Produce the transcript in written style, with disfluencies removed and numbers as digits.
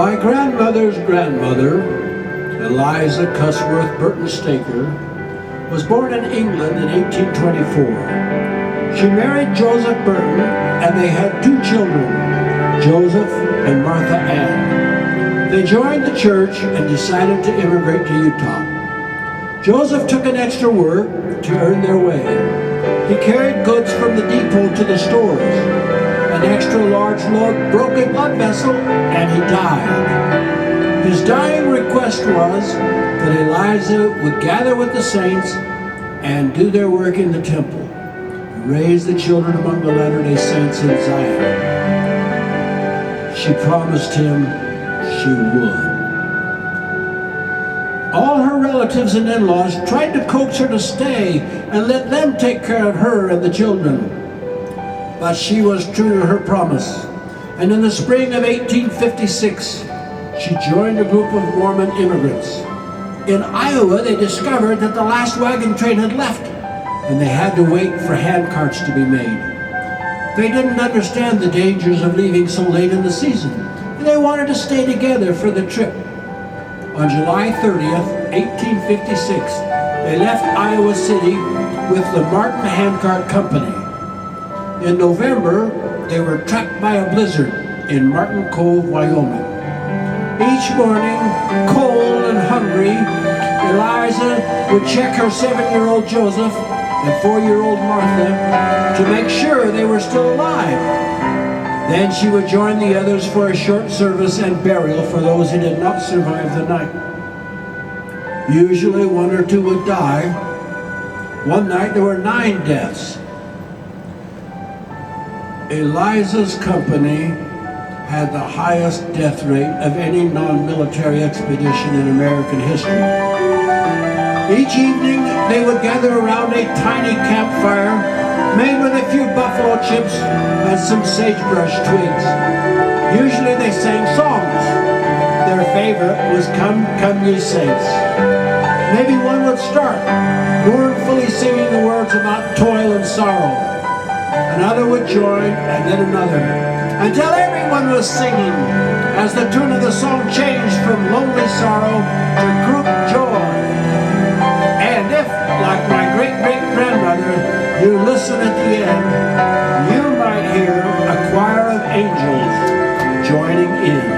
My grandmother's grandmother, Eliza Cusworth Burton Staker, was born in England in 1824. She married Joseph Burton and they had 2 children, Joseph and Martha Ann. They joined the church and decided to immigrate to Utah. Joseph took an extra work to earn their way. He carried goods from the depot to the stores. An extra large load broke a blood vessel and he died. His dying request was that Eliza would gather with the saints and do their work in the temple, raise the children among the Latter-day Saints in Zion. She promised him she would. All her relatives and in-laws tried to coax her to stay and let them take care of her and the children. But she was true to her promise, and in the spring of 1856, she joined a group of Mormon immigrants. In Iowa, they discovered that the last wagon train had left, and they had to wait for handcarts to be made. They didn't understand the dangers of leaving so late in the season, and they wanted to stay together for the trip. On July 30th, 1856, they left Iowa City with the Martin Handcart Company. In November, they were trapped by a blizzard in Martin Cove, Wyoming. Each morning, cold and hungry, Eliza would check her 7-year-old Joseph and 4-year-old Martha to make sure they were still alive. Then she would join the others for a short service and burial for those who did not survive the night. Usually 1 or 2 would die. One night there were 9 deaths. Eliza's company had the highest death rate of any non-military expedition in American history. Each evening, they would gather around a tiny campfire made with a few buffalo chips and some sagebrush twigs. Usually they sang songs. Their favorite was Come, Come Ye Saints. Maybe one would start, mournfully singing the words about toil and sorrow. Another would join, and then another, until everyone was singing, as the tune of the song changed from lonely sorrow to group joy. And if, like my great-great-grandmother, you listen at the end, you might hear a choir of angels joining in.